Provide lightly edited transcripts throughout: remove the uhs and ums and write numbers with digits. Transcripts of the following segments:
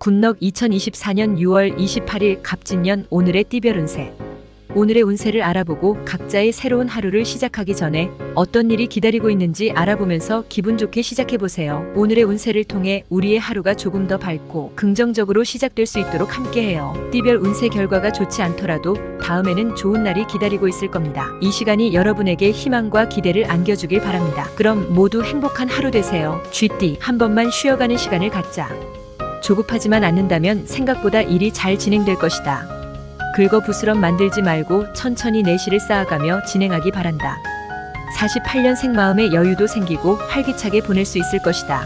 굿넉 2024년 6월 28일 갑진년 오늘의 띠별 운세. 오늘의 운세를 알아보고 각자의 새로운 하루를 시작하기 전에 어떤 일이 기다리고 있는지 알아보면서 기분 좋게 시작해보세요. 오늘의 운세를 통해 우리의 하루가 조금 더 밝고 긍정적으로 시작될 수 있도록 함께해요. 띠별 운세 결과가 좋지 않더라도 다음에는 좋은 날이 기다리고 있을 겁니다. 이 시간이 여러분에게 희망과 기대를 안겨주길 바랍니다. 그럼 모두 행복한 하루 되세요. 쥐띠, 한 번만 쉬어가는 시간을 갖자. 조급하지만 않는다면 생각보다 일이 잘 진행될 것이다. 긁어부스럼 만들지 말고 천천히 내실을 쌓아가며 진행하기 바란다. 48년생 마음의 여유도 생기고 활기차게 보낼 수 있을 것이다.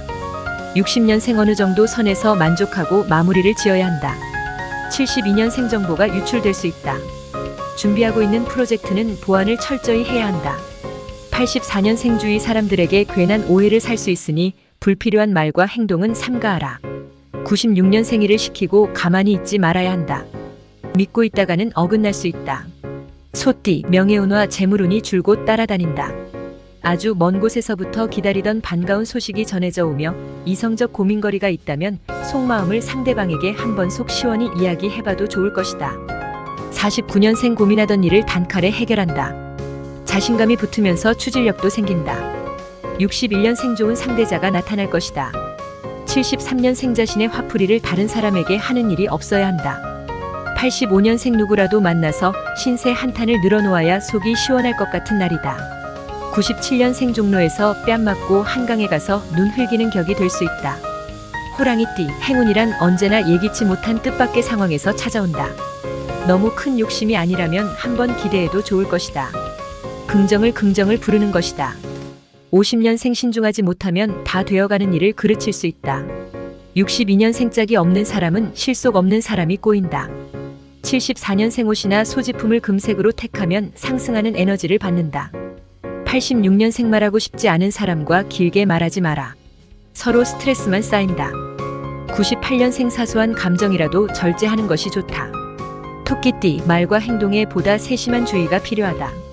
60년생 어느 정도 선에서 만족하고 마무리를 지어야 한다. 72년생 정보가 유출될 수 있다. 준비하고 있는 프로젝트는 보완을 철저히 해야 한다. 84년생 주위 사람들에게 괜한 오해를 살 수 있으니 불필요한 말과 행동은 삼가하라. 96년생 일을 시키고 가만히 있지 말아야 한다. 믿고 있다가는 어긋날 수 있다. 소띠, 명예운과 재물운이 줄곧 따라다닌다. 아주 먼 곳에서부터 기다리던 반가운 소식이 전해져 오며 이성적 고민거리가 있다면 속마음을 상대방에게 한번 속 시원히 이야기해봐도 좋을 것이다. 49년생 고민하던 일을 단칼에 해결한다. 자신감이 붙으면서 추진력도 생긴다. 61년생 좋은 상대자가 나타날 것이다. 73년생 자신의 화풀이를 다른 사람에게 하는 일이 없어야 한다. 85년생 누구라도 만나서 신세 한탄을 늘어놓아야 속이 시원할 것 같은 날이다. 97년생 종로에서 뺨 맞고 한강에 가서 눈 흘기는 격이 될 수 있다. 호랑이띠, 행운이란 언제나 예기치 못한 뜻밖의 상황에서 찾아온다. 너무 큰 욕심이 아니라면 한번 기대해도 좋을 것이다. 긍정을 부르는 것이다. 50년생 신중하지 못하면 다 되어가는 일을 그르칠 수 있다. 62년생 짝이 없는 사람은 실속 없는 사람이 꼬인다. 74년생 옷이나 소지품을 금색으로 택하면 상승하는 에너지를 받는다. 86년생 말하고 싶지 않은 사람과 길게 말하지 마라. 서로 스트레스만 쌓인다. 98년생 사소한 감정이라도 절제하는 것이 좋다. 토끼띠, 말과 행동에 보다 세심한 주의가 필요하다.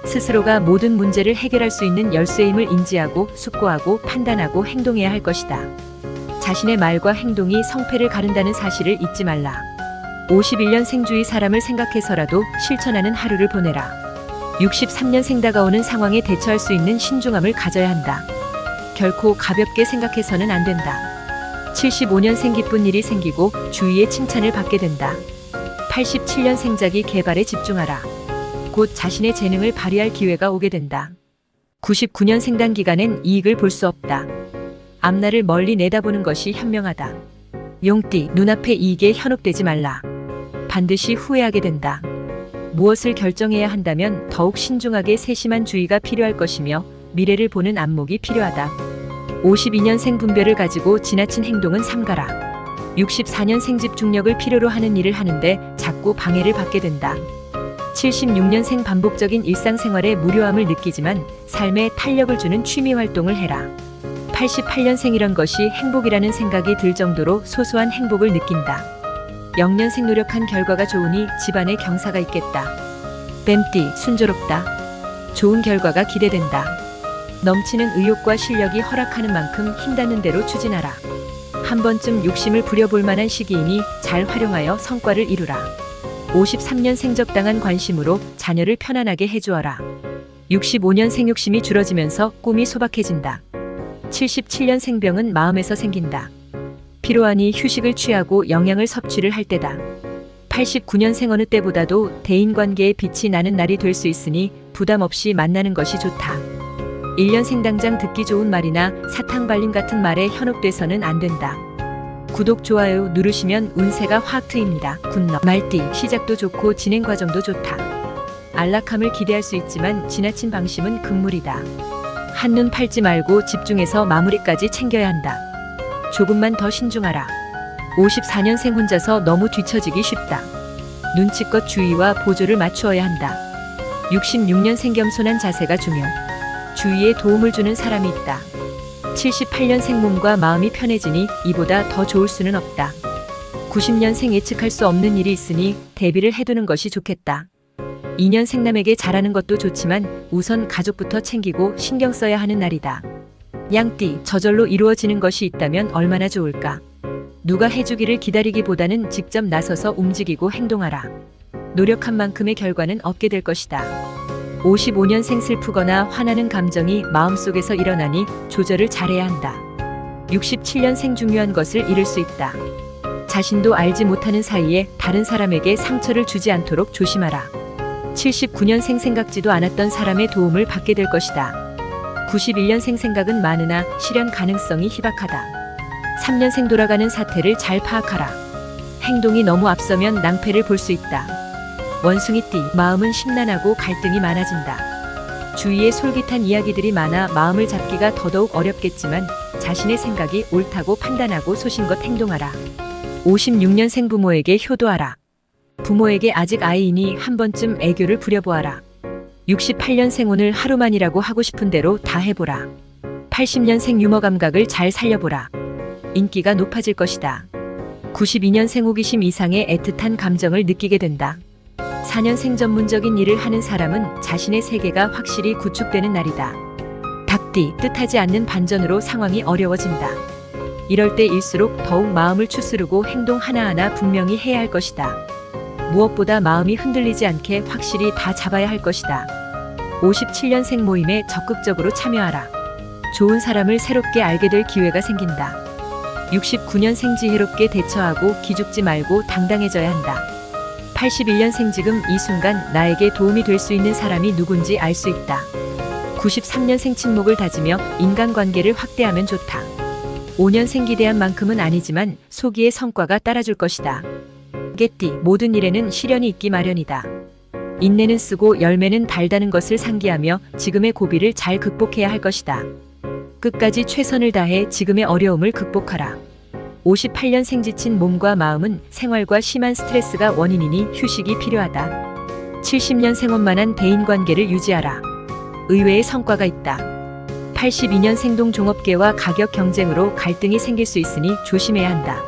스스로가 모든 문제를 해결할 수 있는 열쇠임을 인지하고 숙고하고 판단하고 행동해야 할 것이다. 자신의 말과 행동이 성패를 가른다는 사실을 잊지 말라. 51년생 주위 사람을 생각해서라도 실천하는 하루를 보내라. 63년생 다가오는 상황에 대처할 수 있는 신중함을 가져야 한다. 결코 가볍게 생각해서는 안 된다. 75년생 기쁜 일이 생기고 주위의 칭찬을 받게 된다. 87년생 자기 개발에 집중하라. 곧 자신의 재능을 발휘할 기회가 오게 된다. 99년생 단기간엔 이익을 볼 수 없다. 앞날을 멀리 내다보는 것이 현명하다. 용띠, 눈앞의 이익에 현혹되지 말라. 반드시 후회하게 된다. 무엇을 결정해야 한다면 더욱 신중하게 세심한 주의가 필요할 것이며 미래를 보는 안목이 필요하다. 52년생 분별을 가지고 지나친 행동은 삼가라. 64년생 집중력을 필요로 하는 일을 하는데 자꾸 방해를 받게 된다. 76년생 반복적인 일상생활에 무료함을 느끼지만 삶에 탄력을 주는 취미 활동을 해라. 88년생 이런 것이 행복이라는 생각이 들 정도로 소소한 행복을 느낀다. 0년생 노력한 결과가 좋으니 집안에 경사가 있겠다. 뱀띠, 순조롭다. 좋은 결과가 기대된다. 넘치는 의욕과 실력이 허락하는 만큼 힘닿는 대로 추진하라. 한 번쯤 욕심을 부려볼 만한 시기이니 잘 활용하여 성과를 이루라. 53년생 적당한 관심으로 자녀를 편안하게 해주어라. 65년생 욕심이 줄어지면서 꿈이 소박해진다. 77년생 병은 마음에서 생긴다. 피로하니 휴식을 취하고 영양을 섭취를 할 때다. 89년생 어느 때보다도 대인관계에 빛이 나는 날이 될 수 있으니 부담 없이 만나는 것이 좋다. 1년생 당장 듣기 좋은 말이나 사탕 발림 같은 말에 현혹돼서는 안 된다. 구독, 좋아요 누르시면 운세가 확 트입니다. 굿넉. 말띠, 시작도 좋고 진행 과정도 좋다. 안락함을 기대할 수 있지만 지나친 방심은 금물이다. 한눈 팔지 말고 집중해서 마무리까지 챙겨야 한다. 조금만 더 신중하라. 54년생 혼자서 너무 뒤처지기 쉽다. 눈치껏 주의와 보조를 맞추어야 한다. 66년생 겸손한 자세가 중요. 주위에 도움을 주는 사람이 있다. 78년생 몸과 마음이 편해지니 이보다 더 좋을 수는 없다. 90년생 예측할 수 없는 일이 있으니 대비를 해두는 것이 좋겠다. 2년생 남에게 잘하는 것도 좋지만 우선 가족부터 챙기고 신경 써야 하는 날이다. 양띠, 저절로 이루어지는 것이 있다면 얼마나 좋을까. 누가 해주기를 기다리기보다는 직접 나서서 움직이고 행동하라. 노력한 만큼의 결과는 얻게 될 것이다. 55년생 슬프거나 화나는 감정이 마음속에서 일어나니 조절을 잘해야 한다. 67년생 중요한 것을 잃을 수 있다. 자신도 알지 못하는 사이에 다른 사람에게 상처를 주지 않도록 조심하라. 79년생 생각지도 않았던 사람의 도움을 받게 될 것이다. 91년생 생각은 많으나 실현 가능성이 희박하다. 3년생 돌아가는 사태를 잘 파악하라. 행동이 너무 앞서면 낭패를 볼 수 있다. 원숭이띠, 마음은 심란하고 갈등이 많아진다. 주위에 솔깃한 이야기들이 많아 마음을 잡기가 더더욱 어렵겠지만 자신의 생각이 옳다고 판단하고 소신껏 행동하라. 56년생 부모에게 효도하라. 부모에게 아직 아이이니 한 번쯤 애교를 부려보아라. 68년생 오늘 하루만이라고 하고 싶은 대로 다 해보라. 80년생 유머 감각을 잘 살려보라. 인기가 높아질 것이다. 92년생 호기심 이상의 애틋한 감정을 느끼게 된다. 4년생 전문적인 일을 하는 사람은 자신의 세계가 확실히 구축되는 날이다. 닭띠, 뜻하지 않는 반전으로 상황이 어려워진다. 이럴 때일수록 더욱 마음을 추스르고 행동 하나하나 분명히 해야 할 것이다. 무엇보다 마음이 흔들리지 않게 확실히 다 잡아야 할 것이다. 57년생 모임에 적극적으로 참여하라. 좋은 사람을 새롭게 알게 될 기회가 생긴다. 69년생 지혜롭게 대처하고 기죽지 말고 당당해져야 한다. 81년생 지금 이 순간 나에게 도움이 될 수 있는 사람이 누군지 알 수 있다. 93년생 침묵을 다지며 인간관계를 확대하면 좋다. 5년생 기대한 만큼은 아니지만 소기의 성과가 따라줄 것이다. 개띠, 모든 일에는 시련이 있기 마련이다. 인내는 쓰고 열매는 달다는 것을 상기하며 지금의 고비를 잘 극복해야 할 것이다. 끝까지 최선을 다해 지금의 어려움을 극복하라. 58년생 지친 몸과 마음은 생활과 심한 스트레스가 원인이니 휴식이 필요하다. 70년생 원만한 대인관계를 유지하라. 의외의 성과가 있다. 82년생 동종업계와 가격 경쟁으로 갈등이 생길 수 있으니 조심해야 한다.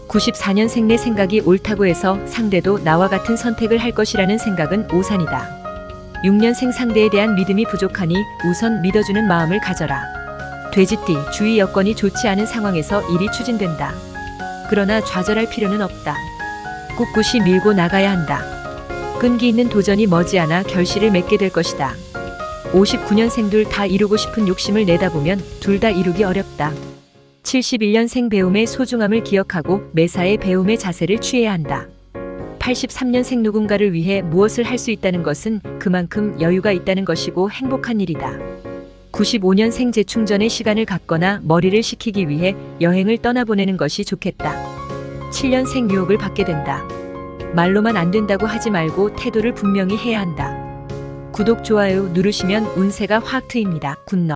94년생 내 생각이 옳다고 해서 상대도 나와 같은 선택을 할 것이라는 생각은 오산이다. 6년생 상대에 대한 믿음이 부족하니 우선 믿어주는 마음을 가져라. 돼지띠, 주위 여건이 좋지 않은 상황에서 일이 추진된다. 그러나 좌절할 필요는 없다. 꿋꿋이 밀고 나가야 한다. 끈기 있는 도전이 머지않아 결실을 맺게 될 것이다. 59년생들 다 이루고 싶은 욕심을 내다보면 둘 다 이루기 어렵다. 71년생 배움의 소중함을 기억하고 매사에 배움의 자세를 취해야 한다. 83년생 누군가를 위해 무엇을 할 수 있다는 것은 그만큼 여유가 있다는 것이고 행복한 일이다. 95년생 재충전의 시간을 갖거나 머리를 식히기 위해 여행을 떠나보내는 것이 좋겠다. 7년생 유혹을 받게 된다. 말로만 안 된다고 하지 말고 태도를 분명히 해야 한다. 구독, 좋아요 누르시면 운세가 확 트입니다. 굿럭.